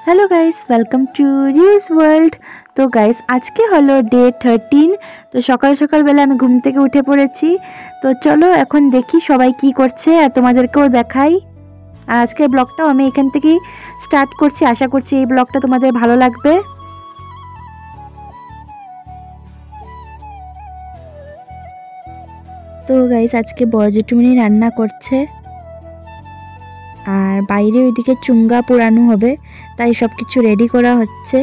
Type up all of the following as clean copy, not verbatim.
Hello guys, welcome to reuse world. তো guys, আজকে হলো ডে 13। তো সকাল সকালবেলা আমি ঘুম থেকে উঠে পড়েছি। তো চলো এখন দেখি সবাই কি করছে আর তোমাদেরকেও দেখাই। আর আজকের ব্লগটাও আমি এখান থেকেই স্টার্ট করছি। আশা করছি এই ব্লগটা তোমাদের ভালো লাগবে। তো গাইস, আজকে বড় জেঠুমনি রান্না করছে আর বাইরে ওইদিকে চুঙ্গা পোড়ানো হবে, তাই সব কিছু রেডি করা হচ্ছে।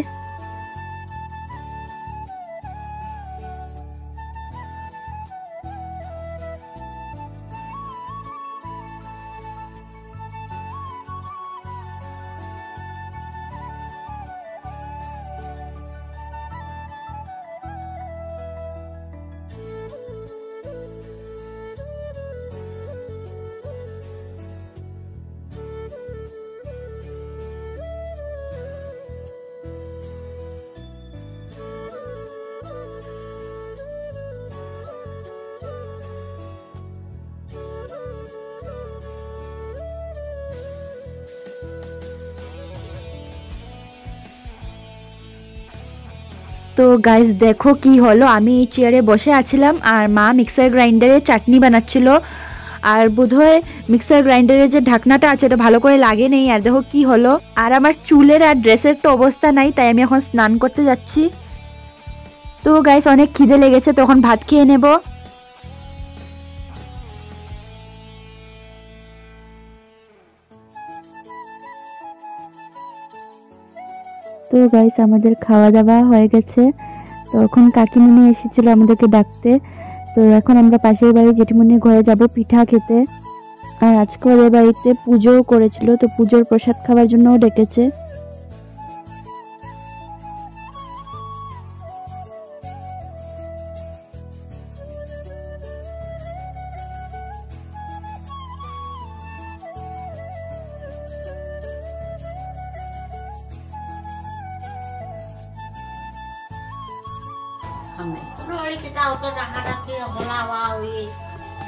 তো গাইস দেখো কি হলো, আমি এই চেয়ারে বসে আছিলাম আর মা মিক্সার গ্রাইন্ডারে চাটনি বানাচ্ছিল। আর বোধহয় মিক্সার গ্রাইন্ডারের যে ঢাকনাটা আছে ওটা ভালো করে লাগে নেই। আর দেখো কি হলো, আর আমার চুলের আর ড্রেসের তো অবস্থা নাই, তাই আমি এখন স্নান করতে যাচ্ছি। তো গাইস অনেক খিদে লেগেছে, তখন ভাত খেয়ে নেব। তো গাইস আমাদের খাওয়া দাওয়া হয়ে গেছে। তখন কাকিমুনি এসেছিল আমাদেরকে ডাকতে। তো এখন আমরা পাশের বাড়ি জেঠিমুনির ঘরে যাব পিঠা খেতে। আর আজকে ওদের বাড়িতে পুজোও করেছিল, তো পুজোর প্রসাদ খাওয়ার জন্যও ডেকেছে।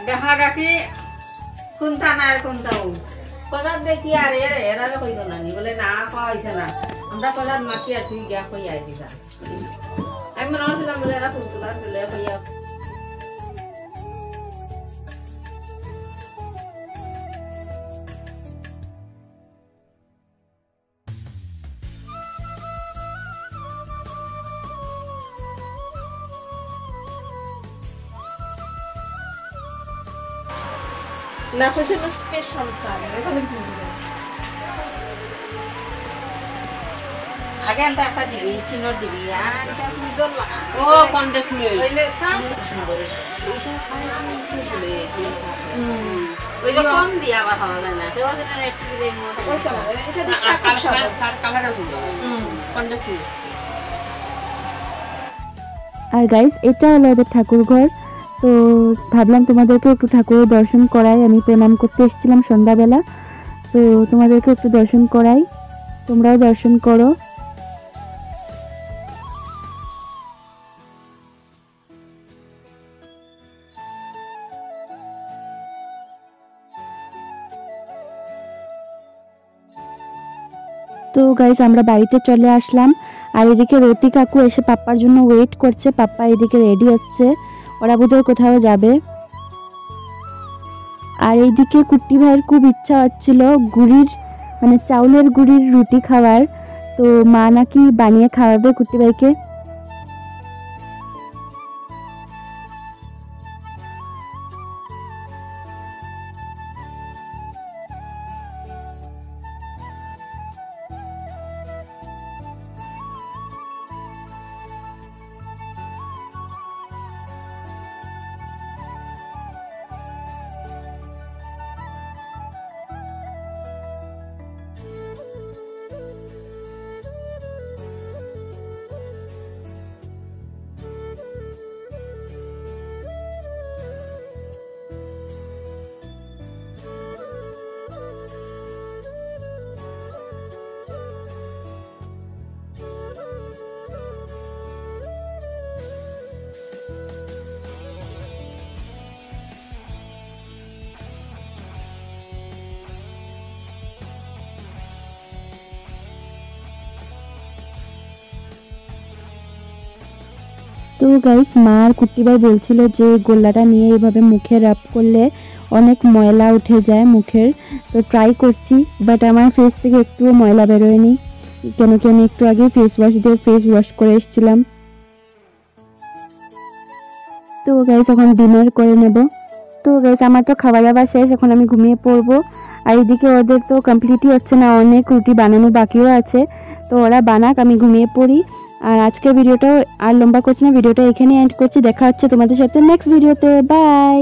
দেখা রাখি কোনটা না আর কোনটাও প্রসাদ দেখি আর এরা কইল না নি বলে না খাওয়া হয়েছে না, আমরা প্রসাদ মাতি আর তুই গিয়া কই আই দিবা। আমি মনে হচ্ছিলাম বলে এরা ফুলতুলা দিলে কইয়া না কইছে না স্পেশাল সারে এখানে কি আগে আনতে একটা দিবি চিনর দিবি আর এটা ফুজল লাগা ও 50 মিনিট কইলে সাম ওইটা খাই আমি কি বলে ওইটা কম দিয়া আবার খাওয়া যায় না তো ওদের একটু দিলে ওইটা এটা দিশা কালার ফুল 50 মিনিট। আর গাইস এটা হলো ওদের ঠাকুর ঘর। তো ভাবলাম তোমাদেরকে একটু ঠাকুরের দর্শন করাই। আমি প্রণাম করতে এসেছিলাম সন্ধ্যাবেলা, তো তোমাদেরকে একটু দর্শন করাই, তোমরাও দর্শন করো। তো গাইস আমরা বাড়িতে চলে আসলাম। আর এদিকে রতি কাকু এসে পাপ্পার জন্য ওয়েট করছে। পাপ্পা এদিকে রেডি হচ্ছে, ওরা বোধহয় কোথাও যাবে। আর এইদিকে কুট্টি ভাইয়ের খুব ইচ্ছা হচ্ছিল গুড়ির মানে চাউলের গুড়ির রুটি খাওয়ার। তো মা নাকি বানিয়ে খাওয়াবে কুট্টি ভাইকে। তো গাইস মা আর কুট্টি ভাই বলছিল যে গোল্লাটা নিয়ে এইভাবে মুখে রাব করলে অনেক ময়লা উঠে যায় মুখের। তো ট্রাই করছি, বাট আমার ফেস থেকে একটুও ময়লা বেরোয়নি, কেন কি আমি একটু আগে ফেস ওয়াশ দিয়ে ফেস ওয়াশ করে এসেছিলাম। তো গাইস এখন ডিনার করে নেব। তো গাইস আমার তো খাওয়া দাওয়া শেষ, এখন আমি ঘুমিয়ে পড়বো। আর এদিকে ওদের তো কমপ্লিটই হচ্ছে না, অনেক রুটি বানানো বাকিও আছে। তো ওরা বানাক, আমি ঘুমিয়ে পড়ি। আর আজকের ভিডিওটাও আর লম্বা করছি না, ভিডিওটা এখানে এন্ড করছি। দেখা হচ্ছে তোমাদের সাথে নেক্সট ভিডিওতে। বাই।